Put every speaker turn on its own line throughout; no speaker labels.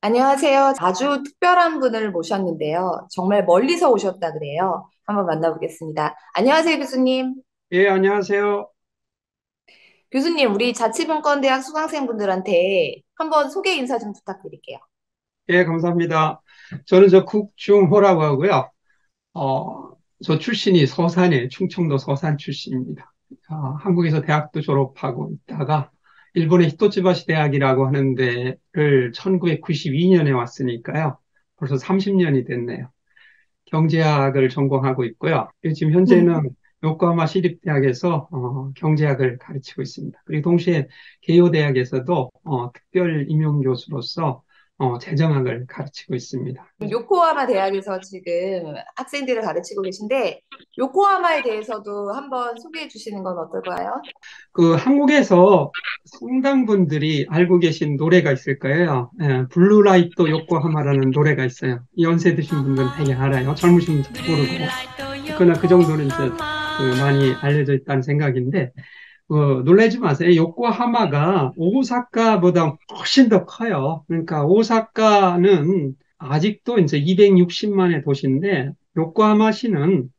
안녕하세요. 아주 특별한 분을 모셨는데요. 정말 멀리서 오셨다 그래요. 한번 만나보겠습니다. 안녕하세요, 교수님.
예, 안녕하세요.
교수님, 우리 자치분권대학 수강생분들한테 한번 소개 인사 좀 부탁드릴게요.
예, 감사합니다. 저는 국중호라고 하고요. 어, 저 출신이 서산에 충청도 서산 출신입니다. 한국에서 대학도 졸업하고 있다가 일본의 히토츠바시 대학이라고 하는 데를 1992년에 왔으니까요. 벌써 30년이 됐네요. 경제학을 전공하고 있고요. 지금 현재는 요코하마 시립대학에서 경제학을 가르치고 있습니다. 그리고 동시에 개요대학에서도 특별 임용 교수로서 재정학을 가르치고 있습니다.
요코하마 대학에서 지금 학생들을 가르치고 계신데, 요코하마에 대해서도 한번 소개해 주시는 건 어떨까요?
그 한국에서 상당 분들이 알고 계신 노래가 있을 거예요. 예, 블루라이트 요코하마라는 노래가 있어요. 연세 드신 분들은 되게 알아요. 젊으신 분들 모르고. 그러나 그 정도는 이제 많이 알려져 있다는 생각인데, 놀라지 마세요. 요코하마가 오사카보다 훨씬 더 커요. 그러니까 오사카는 아직도 이제 260만의 도시인데, 요코하마시는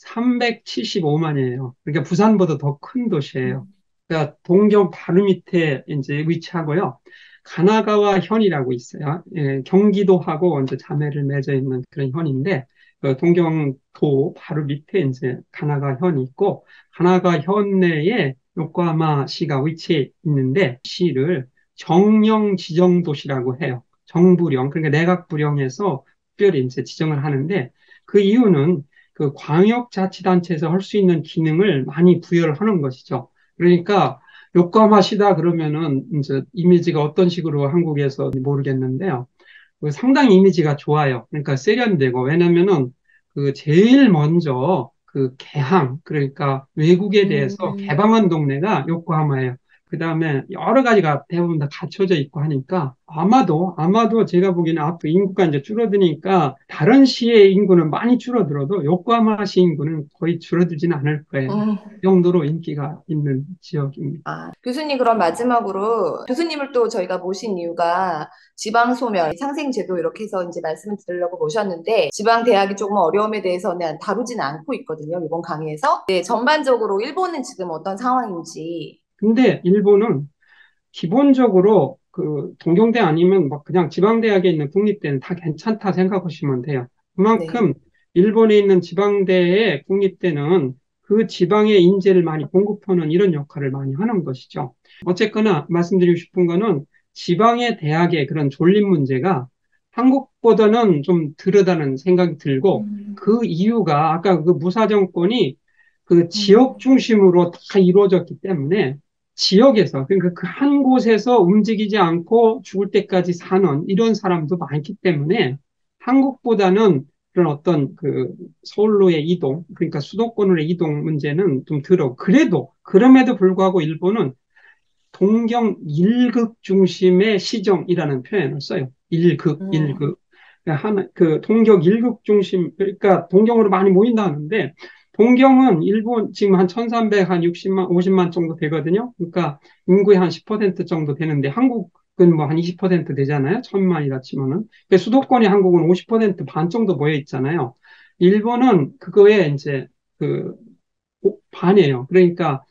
375만이에요. 그러니까 부산보다 더 큰 도시예요. 그러니까 동경 바로 밑에 이제 위치하고요. 가나가와 현이라고 있어요. 예, 경기도하고 이제 자매를 맺어 있는 그런 현인데, 그 동경도 바로 밑에 이제 가나가 현이 있고, 가나가 현 내에 요코하마시가 위치해 있는데, 시를 정령 지정 도시라고 해요. 정부령, 그러니까 내각부령에서 특별히 이제 지정을 하는데, 그 이유는 그 광역자치단체에서 할 수 있는 기능을 많이 부여를 하는 것이죠. 그러니까 요코하마시다 그러면은 이제 이미지가 어떤 식으로 한국에서 모르겠는데요. 상당히 이미지가 좋아요. 그러니까 세련되고 왜냐면은 그 제일 먼저 그 개항 그러니까 외국에 대해서
음,
개방한 동네가 요코하마예요. 그 다음에 여러 가지가 대부분 다 갖춰져 있고 하니까 아마도 제가 보기에는 앞으로 인구가 이제 줄어드니까 다른 시의 인구는 많이 줄어들어도 요코하마시 인구는 거의 줄어들지는 않을 거예요.
음.
그 정도로 인기가 있는 지역입니다.
교수님, 그럼 마지막으로 교수님을 또 저희가 모신 이유가 지방소멸, 상생제도 이렇게 해서 이제 말씀을 드리려고 모셨는데 지방 대학이 조금 어려움에 대해서는 다루지는 않고 있거든요. 이번 강의에서. 네, 전반적으로 일본은 지금 어떤 상황인지.
근데 일본은 기본적으로 그 동경대 아니면 막 그냥 지방대학에 있는 국립대는 다 괜찮다 생각하시면 돼요.
네.
그만큼 일본에 있는 지방대의 국립대는 그 지방의 인재를 많이 공급하는 이런 역할을 많이 하는 것이죠. 어쨌거나 말씀드리고 싶은 거는 지방의 대학의 그런 존립 문제가 한국보다는 좀 덜하다는 생각이 들고
음,
그 이유가 아까 그 무사정권이 그 지역
음,
중심으로 다 이루어졌기 때문에 지역에서, 그러니까 그 한 곳에서 움직이지 않고 죽을 때까지 사는 이런 사람도 많기 때문에 한국보다는 그런 어떤 그 서울로의 이동, 그러니까 수도권으로의 이동 문제는 좀 덜어. 그럼에도 불구하고 일본은 동경 일극 중심의 시정이라는 표현을 써요.
음,
일극. 그 동경 일극 중심, 그러니까 동경으로 많이 모인다 하는데, 동경은 일본 지금 한 1300, 한 60만, 50만 정도 되거든요. 그러니까 인구의 한 10% 정도 되는데, 한국은 뭐 한 20% 되잖아요. 1000만이라 치면은. 근데 수도권이 한국은 50%반 정도 모여 있잖아요. 일본은 그거에 이제 그 반이에요. 그러니까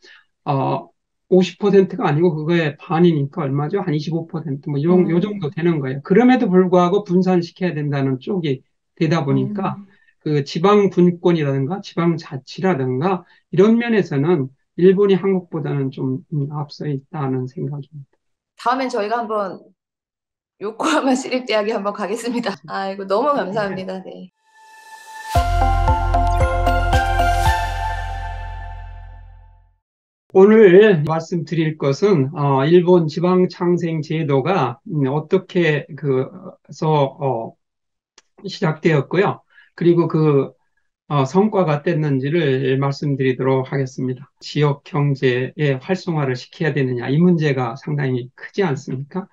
어, 50%가 아니고 그거의 반이니까 얼마죠? 한 25%, 요 정도
음,
되는 거예요. 그럼에도 불구하고 분산시켜야 된다는 쪽이 되다 보니까
음.
그 지방 분권이라든가 지방 자치라든가 이런 면에서는 일본이 한국보다는 좀 앞서 있다는 생각입니다.
다음엔 저희가 한번 요코하마 시립대학에 한번 가겠습니다. 아이고, 너무
네.
감사합니다. 네.
오늘 말씀드릴 것은 일본 지방창생 제도가 어떻게 시작되었고요. 그리고 성과가 어땠는지를 말씀드리도록 하겠습니다. 지역 경제의 활성화를 시켜야 되느냐, 이 문제가 상당히 크지 않습니까?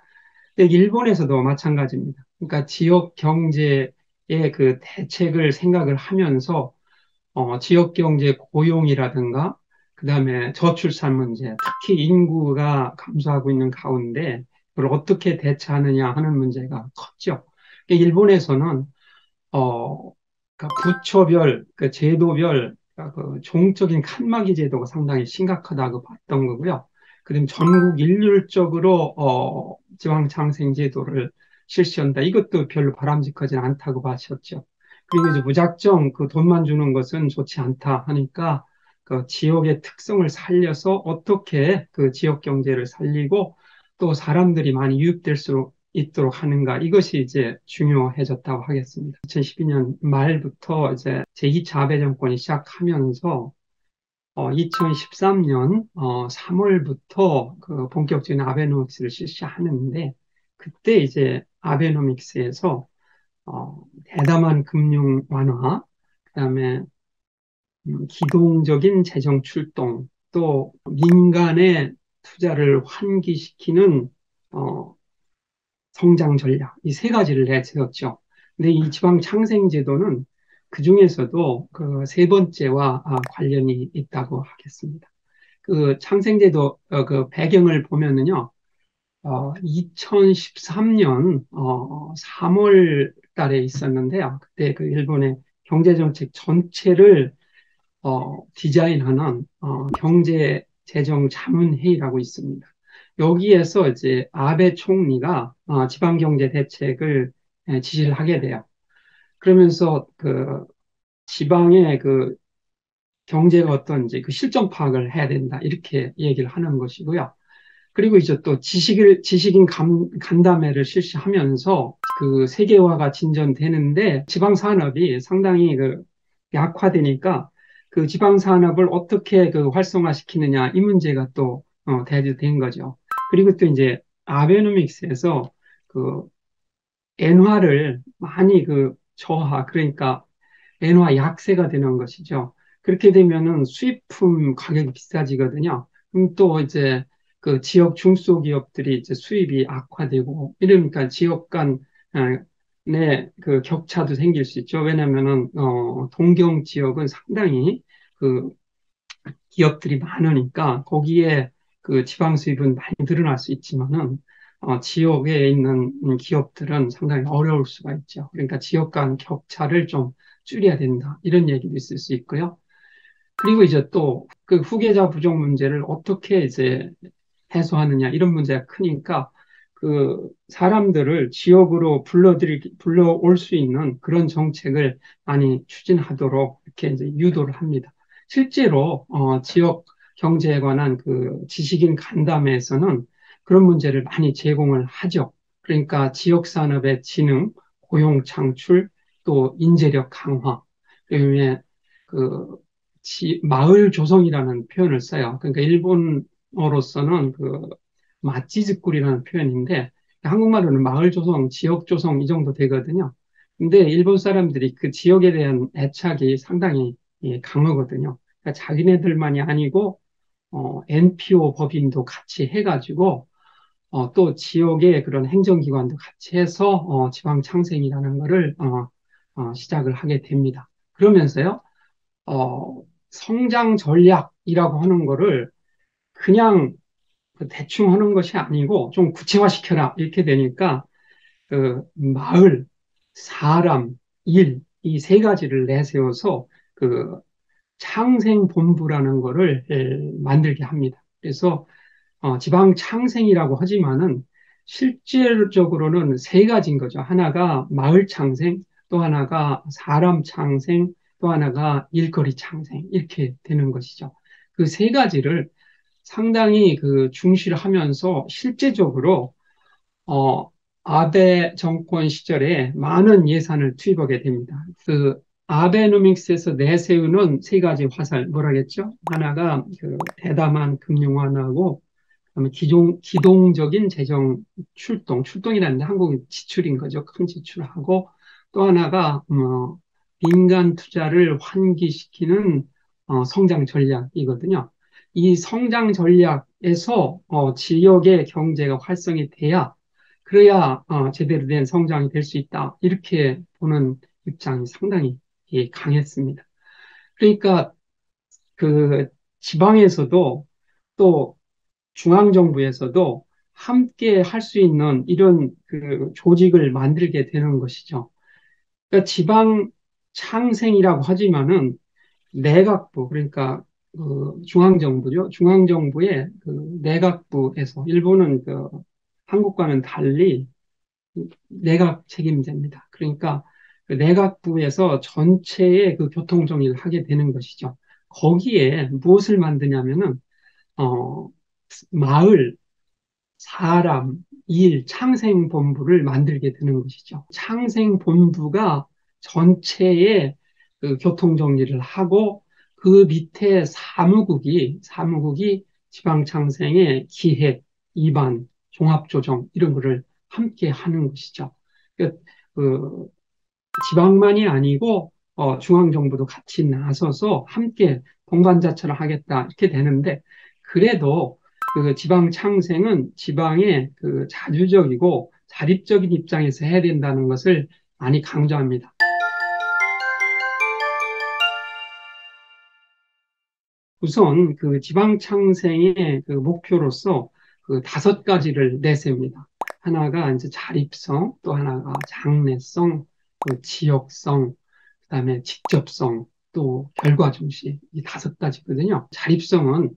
근데 일본에서도 마찬가지입니다. 그러니까 지역 경제의 그 대책을 생각을 하면서 지역 경제 고용이라든가 그다음에 저출산 문제, 특히 인구가 감소하고 있는 가운데 그걸 어떻게 대처하느냐 하는 문제가 컸죠. 일본에서는 그러니까 부처별, 그 제도별, 그 종적인 칸막이 제도가 상당히 심각하다고 봤던 거고요. 그다음 전국 일률적으로 지방장생 제도를 실시한다. 이것도 별로 바람직하지 않다고 봐셨죠. 그리고 이제 무작정 그 돈만 주는 것은 좋지 않다 하니까 그 지역의 특성을 살려서 어떻게 그 지역 경제를 살리고 또 사람들이 많이 유입될 수 있도록 하는가 이것이 이제 중요해졌다고 하겠습니다. 2012년 말부터 이제 제2차 아베 정권이 시작하면서 2013년 3월부터 그 본격적인 아베노믹스를 실시하는데 그때 이제 아베노믹스에서 대담한 금융 완화, 그다음에 기동적인 재정 출동, 또 민간의 투자를 환기시키는 어, 성장 전략, 이 세 가지를 내세웠죠. 근데 이 지방 창생 제도는 그 중에서도 그 세 번째와 관련이 있다고 하겠습니다. 그 창생제도 그 배경을 보면은요, 2013년 3월 달에 있었는데요. 그때 그 일본의 경제정책 전체를 디자인하는 경제재정자문회의라고 있습니다. 여기에서 이제 아베 총리가 지방경제 대책을 지시를 하게 돼요. 그러면서 그 지방의 그 경제가 어떤지 그 실정 파악을 해야 된다. 이렇게 얘기를 하는 것이고요. 그리고 이제 또 지식인 간담회를 실시하면서 그 세계화가 진전되는데 지방 산업이 상당히 그 약화되니까 그 지방 산업을 어떻게 그 활성화시키느냐 이 문제가 또 대두된 거죠. 그리고 또 이제 아베노믹스에서 그 엔화를 많이 그 저하 그러니까 엔화 약세가 되는 것이죠. 그렇게 되면은 수입품 가격이 비싸지거든요. 그럼 또 이제 그 지역 중소기업들이 이제 수입이 악화되고 이러니까 지역 간 내 그 격차도 생길 수 있죠. 왜냐면은 동경 지역은 상당히 그 기업들이 많으니까 거기에 그 지방 수입은 많이 늘어날 수 있지만은 지역에 있는 기업들은 상당히 어려울 수가 있죠. 그러니까 지역 간 격차를 좀 줄여야 된다. 이런 얘기도 있을 수 있고요. 그리고 이제 또 그 후계자 부족 문제를 어떻게 이제 해소하느냐 이런 문제가 크니까 그 사람들을 지역으로 불러올 수 있는 그런 정책을 많이 추진하도록 이렇게 이제 유도를 합니다. 실제로 지역 경제에 관한 그 지식인 간담회에서는 그런 문제를 많이 제공을 하죠. 그러니까 지역 산업의 진흥, 고용 창출, 또 인재력 강화, 그다음에 그 마을 조성이라는 표현을 써요. 그러니까 일본어로서는 그 마찌즈꾸리라는 표현인데 한국말로는 마을 조성, 지역 조성 이 정도 되거든요. 근데 일본 사람들이 그 지역에 대한 애착이 상당히 강하거든요. 그러니까 자기네들만이 아니고 NPO 법인도 같이 해가지고 또 지역의 그런 행정기관도 같이 해서 지방 창생이라는 거를 시작을 하게 됩니다. 그러면서요, 성장 전략이라고 하는 거를 그냥 그 대충 하는 것이 아니고 좀 구체화시켜라 이렇게 되니까 그 마을, 사람, 일, 이 세 가지를 내세워서 그 창생본부라는 거를 만들게 합니다. 그래서 지방 창생이라고 하지만은 실질적으로는 세 가지인 거죠. 하나가 마을 창생, 또 하나가 사람 창생, 또 하나가 일거리 창생 이렇게 되는 것이죠. 그 세 가지를 상당히 그 중시를 하면서 실제적으로 어, 아베 정권 시절에 많은 예산을 투입하게 됩니다. 그 아베노믹스에서 내세우는 세 가지 화살 뭐라겠죠? 하나가 그 대담한 금융 완화고 그다음에 기동적인 재정 출동이라는데 한국은 지출인 거죠. 큰 지출하고 또 하나가 민간 투자를 환기시키는 성장 전략이거든요. 이 성장 전략에서 지역의 경제가 활성이 돼야 그래야 제대로 된 성장이 될 수 있다. 이렇게 보는 입장이 상당히 강했습니다. 그러니까 그 지방에서도 또 중앙정부에서도 함께 할 수 있는 이런 그 조직을 만들게 되는 것이죠. 그러니까 지방 창생이라고 하지만은 내각부, 그러니까 그 중앙정부죠. 중앙정부의 그 내각부에서 일본은 그 한국과는 달리 내각 책임제입니다. 그러니까 그 내각부에서 전체의 그 교통 정리를 하게 되는 것이죠. 거기에 무엇을 만드냐면은 어 마을, 사람, 일, 창생본부를 만들게 되는 것이죠. 창생본부가 전체의 그 교통정리를 하고 그 밑에 사무국이 지방창생의 기획, 입안, 종합조정 이런 거를 함께 하는 것이죠. 그, 그 지방만이 아니고 중앙정부도 같이 나서서 함께 동반자처럼 하겠다 이렇게 되는데 그래도 그 지방 창생은 지방의 그 자주적이고 자립적인 입장에서 해야 된다는 것을 많이 강조합니다. 우선 그 지방 창생의 그 목표로서 그 5가지를 내세웁니다. 하나가 이제 자립성, 또 하나가 장래성, 또 지역성, 그다음에 직접성, 또 결과 중시 이 5가지거든요. 자립성은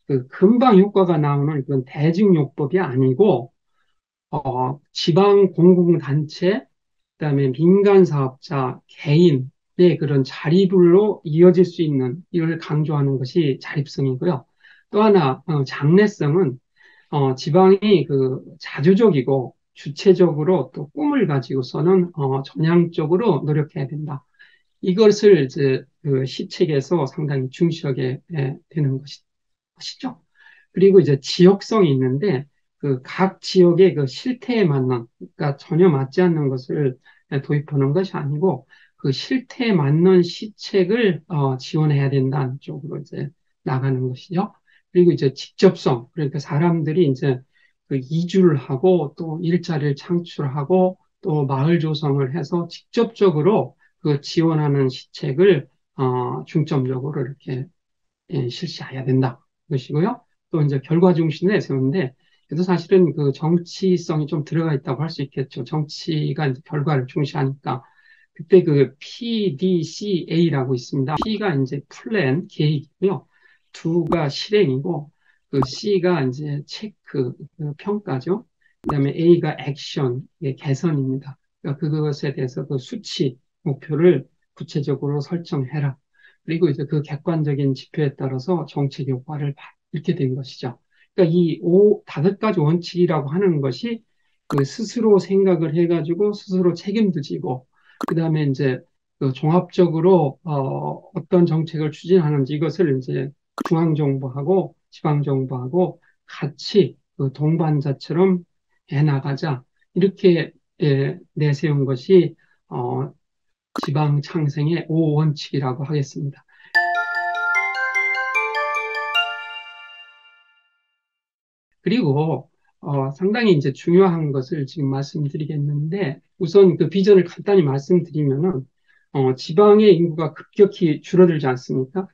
그 금방 효과가 나오는 그런 대증요법이 아니고 지방 공공단체, 그다음에 민간 사업자, 개인의 그런 자립으로 이어질 수 있는 이걸 강조하는 것이 자립성이고요. 또 하나 장래성은 지방이 그 자주적이고 주체적으로 또 꿈을 가지고서는 전향적으로 노력해야 된다. 이것을 이제 그 시책에서 상당히 중시하게 되는 것이죠. 그리고 이제 지역성이 있는데 그 각 지역의 그 실태에 맞는 그러니까 전혀 맞지 않는 것을 도입하는 것이 아니고 그 실태에 맞는 시책을 지원해야 된다는 쪽으로 이제 나가는 것이죠. 그리고 이제 직접성 그러니까 사람들이 이제 그 이주를 하고 또 일자리를 창출하고 또 마을 조성을 해서 직접적으로 그 지원하는 시책을 중점적으로 이렇게 실시해야 된다. 것이고요. 또 이제 결과 중심에 세우는데, 그래도 사실은 그 정치성이 좀 들어가 있다고 할 수 있겠죠. 정치가 이제 결과를 중시하니까. 그때 그 PDCA라고 있습니다. P가 이제 플랜, 계획이고요. 2가 실행이고, 그 C가 이제 체크, 그 평가죠. 그다음에 A가 액션, 이게 개선입니다. 그러니까 그것에 대해서 그 수치, 목표를 구체적으로 설정해라. 그리고 이제 그 객관적인 지표에 따라서 정책 효과를 이렇게 된 것이죠. 그러니까 이 5가지 원칙이라고 하는 것이 그 스스로 생각을 해가지고 스스로 책임도 지고 그다음에 이제 그 종합적으로 어떤 정책을 추진하는지 이것을 이제 중앙정부하고 지방정부하고 같이 그 동반자처럼 해나가자 이렇게 내세운 것이 지방 창생의 5원칙이라고 하겠습니다. 그리고 상당히 이제 중요한 것을 지금 말씀드리겠는데 우선 그 비전을 간단히 말씀드리면은 지방의 인구가 급격히 줄어들지 않습니까?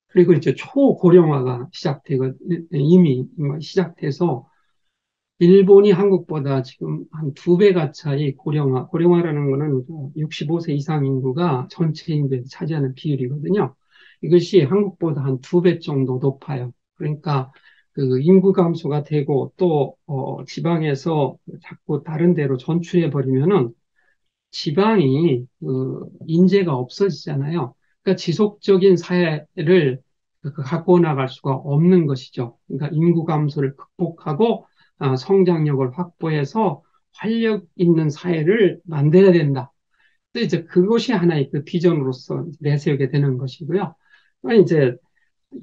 그리고 이제 초고령화가 시작되고 이미 뭐 시작돼서 일본이 한국보다 지금 한 2배 가까이 고령화라는 거는 65세 이상 인구가 전체 인구에 차지하는 비율이거든요. 이것이 한국보다 한 2배 정도 높아요. 그러니까 그 인구 감소가 되고 또 지방에서 자꾸 다른 데로 전출해 버리면은 지방이 그 인재가 없어지잖아요. 그러니까 지속적인 사회를 갖고 나갈 수가 없는 것이죠. 그러니까 인구 감소를 극복하고 성장력을 확보해서 활력 있는 사회를 만들어야 된다. 근데 이제 그것이 하나의 그 비전으로서 내세우게 되는 것이고요. 이제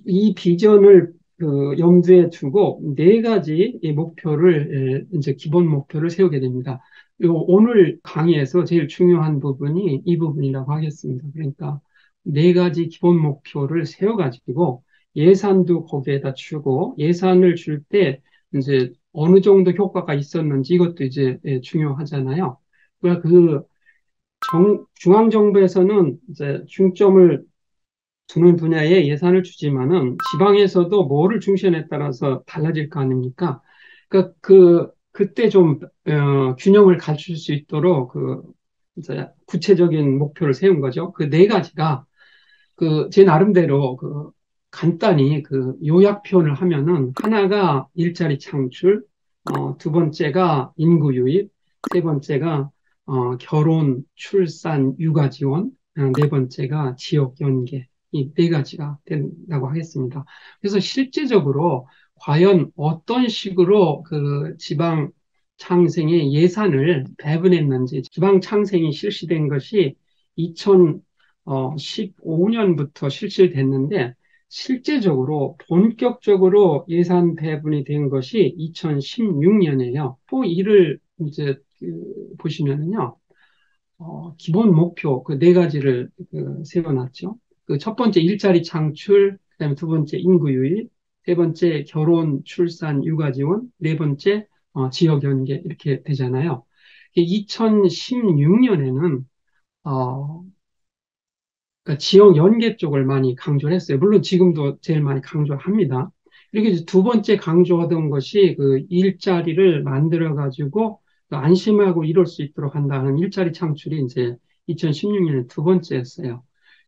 이 비전을 그 염두에 두고 4가지 이 목표를 이제 기본 목표를 세우게 됩니다. 그리고 오늘 강의에서 제일 중요한 부분이 이 부분이라고 하겠습니다. 그러니까 4가지 기본 목표를 세워가지고 예산도 거기에다 주고 예산을 줄 때 이제 어느 정도 효과가 있었는지 이것도 이제 중요하잖아요. 그러니까 그 중앙정부에서는 이제 중점을 두는 분야에 예산을 주지만은 지방에서도 뭐를 중시하냐에 따라서 달라질 거 아닙니까? 그때 좀, 균형을 갖출 수 있도록 이제 구체적인 목표를 세운 거죠. 그 네 가지가 제 나름대로 간단히 요약 표현을 하면은 하나가 일자리 창출, 두 번째가 인구 유입, 세 번째가 결혼, 출산, 육아 지원, 네 번째가 지역 연계. 이 네 가지가 된다고 하겠습니다. 그래서 실제적으로 과연 어떤 식으로 지방 창생의 예산을 배분했는지, 지방 창생이 실시된 것이 2015년부터 실시됐는데, 실제적으로 본격적으로 예산 배분이 된 것이 2016년이에요. 또 이를 이제 보시면은요, 기본 목표 그 네 가지를 세워놨죠. 그 첫 번째 일자리 창출, 그다음에 두 번째 인구 유입, 세 번째 결혼, 출산, 육아 지원, 네 번째 지역 연계 이렇게 되잖아요. 2016년에는 그러니까 지역 연계 쪽을 많이 강조를 했어요. 물론 지금도 제일 많이 강조합니다. 이렇게 이제 두 번째 강조하던 것이 일자리를 만들어 가지고 안심하고 이룰 수 있도록 한다는 일자리 창출이 이제 2016년에 두 번째였어요.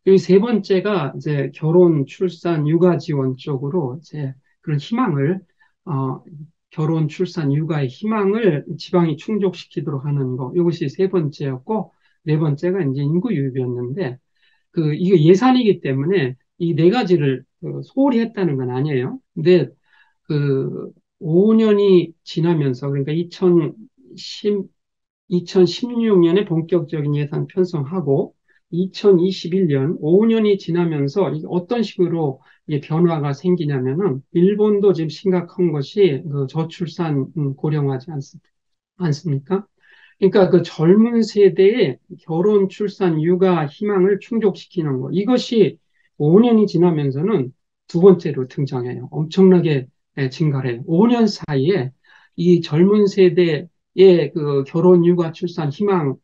여기 세 번째가 이제 결혼, 출산, 육아 지원 쪽으로 이제 그런 희망을 어, 결혼, 출산, 육아의 희망을 지방이 충족시키도록 하는 거. 이것이 세 번째였고 네 번째가 이제 인구 유입이었는데 이게 예산이기 때문에 이 네 가지를 소홀히 했다는 건 아니에요. 근데 그 5년이 지나면서 그러니까 2016년에 본격적인 예산 편성하고 2021년 5년이 지나면서 이게 어떤 식으로 이게 변화가 생기냐면은 일본도 지금 심각한 것이 저출산 고령화지 않습니까? 그러니까 그 젊은 세대의 결혼, 출산, 육아 희망을 충족시키는 것. 이것이 5년이 지나면서는 두 번째로 등장해요. 엄청나게 증가를 해요. 5년 사이에 이 젊은 세대의 결혼, 육아, 출산 희망을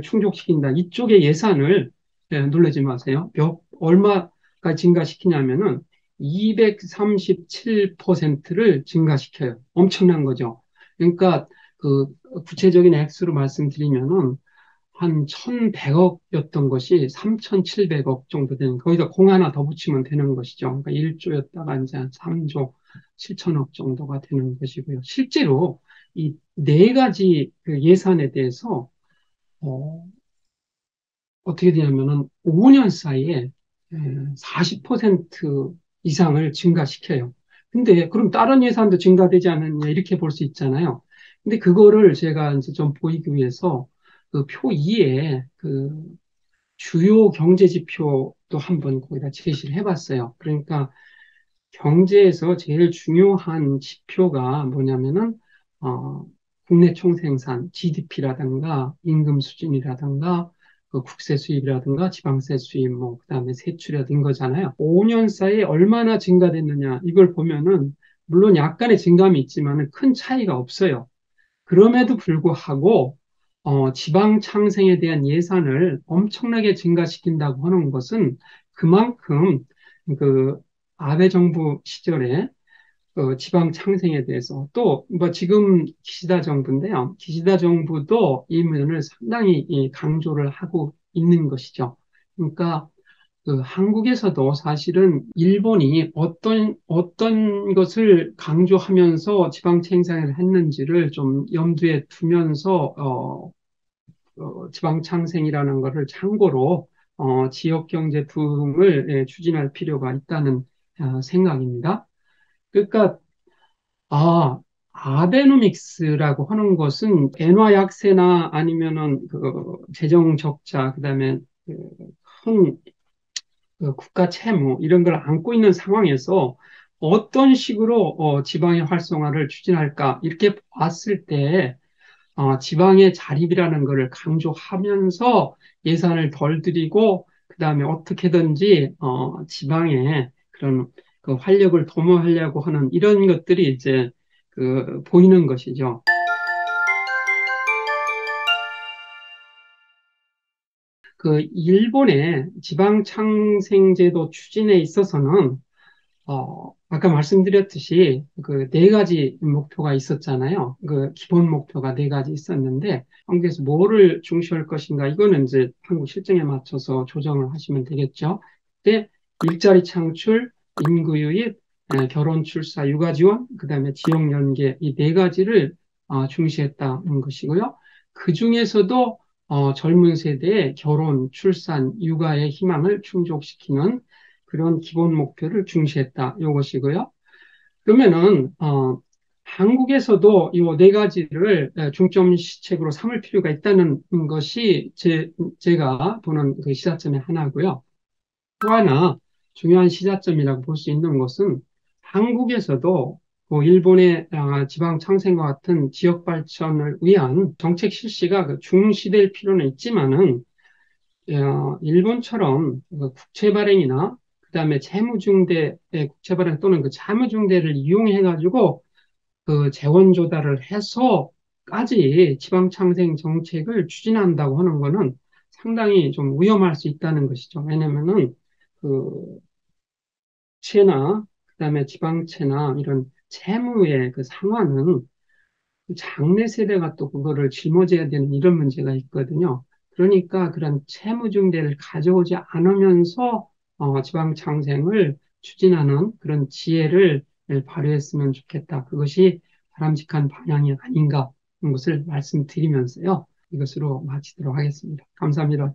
충족시킨다. 이쪽의 예산을 놀라지 마세요. 얼마가 증가시키냐면은 237%를 증가시켜요. 엄청난 거죠. 그러니까 그 구체적인 액수로 말씀드리면은 한 1,100억이었던 것이 3,700억 정도 되는, 거기다 공 하나 더 붙이면 되는 것이죠. 그러니까 1조였다가 이제 한 3조 7천억 정도가 되는 것이고요. 실제로 이 네 가지 예산에 대해서 어, 어떻게 되냐면은 5년 사이에 40% 이상을 증가시켜요. 근데 그럼 다른 예산도 증가되지 않느냐 이렇게 볼 수 있잖아요. 근데 그거를 제가 이제 좀 보이기 위해서 그 표 2에 주요 경제 지표도 한번 거기다 제시를 해봤어요. 그러니까 경제에서 제일 중요한 지표가 뭐냐면은 국내 총생산 GDP라든가 임금 수준이라든가 국세 수입이라든가 지방세 수입 뭐 그다음에 세출이라든가 거잖아요. 5년 사이에 얼마나 증가됐느냐 이걸 보면은 물론 약간의 증감이 있지만은 큰 차이가 없어요. 그럼에도 불구하고 지방 창생에 대한 예산을 엄청나게 증가시킨다고 하는 것은 그만큼 그 아베 정부 시절에 지방 창생에 대해서 또 뭐 지금 기시다 정부인데요. 기시다 정부도 이 면을 상당히 강조를 하고 있는 것이죠. 그러니까 한국에서도 사실은 일본이 어떤 것을 강조하면서 지방 창생을 했는지를 좀 염두에 두면서 지방 창생이라는 것을 참고로 지역 경제 부흥을 추진할 필요가 있다는 생각입니다. 그러니까 아베노믹스라고 하는 것은 엔화 약세나 아니면은 재정 적자, 그다음에 큰 국가 채무 이런 걸 안고 있는 상황에서 어떤 식으로 지방의 활성화를 추진할까 이렇게 봤을 때 지방의 자립이라는 것을 강조하면서 예산을 덜 들이고 그다음에 어떻게든지 지방에 그런 활력을 도모하려고 하는 이런 것들이 이제 보이는 것이죠. 일본의 지방창생제도 추진에 있어서는 아까 말씀드렸듯이 그 네 가지 목표가 있었잖아요. 그 기본 목표가 네 가지 있었는데 한국에서 뭐를 중시할 것인가 이거는 이제 한국 실정에 맞춰서 조정을 하시면 되겠죠. 근데 일자리 창출, 인구 유입, 결혼, 출사, 육아 지원, 그다음에 지역 연계 이 네 가지를 중시했다는 것이고요. 그 중에서도 젊은 세대의 결혼, 출산, 육아의 희망을 충족시키는 그런 기본 목표를 중시했다. 이것이고요. 그러면은, 한국에서도 이 네 가지를 중점 시책으로 삼을 필요가 있다는 것이 제가 보는 그 시사점의 하나고요. 또 하나 중요한 시사점이라고 볼 수 있는 것은 한국에서도 일본의 지방 창생과 같은 지역 발전을 위한 정책 실시가 그 중시될 필요는 있지만은 일본처럼 그 국채 발행이나 그다음에 채무중대의 국채 발행 또는 그 채무중대를 이용해 가지고 그 재원 조달을 해서까지 지방창생 정책을 추진한다고 하는 거는 상당히 좀 위험할 수 있다는 것이죠. 왜냐면은 그 채나 그다음에 지방채나 이런 채무의 그 상환은 장래 세대가 또 그거를 짊어져야 되는 이런 문제가 있거든요. 그러니까 그런 채무중대를 가져오지 않으면서 지방 창생을 추진하는 그런 지혜를 발휘했으면 좋겠다. 그것이 바람직한 방향이 아닌가 하는 것을 말씀드리면서요. 이것으로 마치도록 하겠습니다. 감사합니다.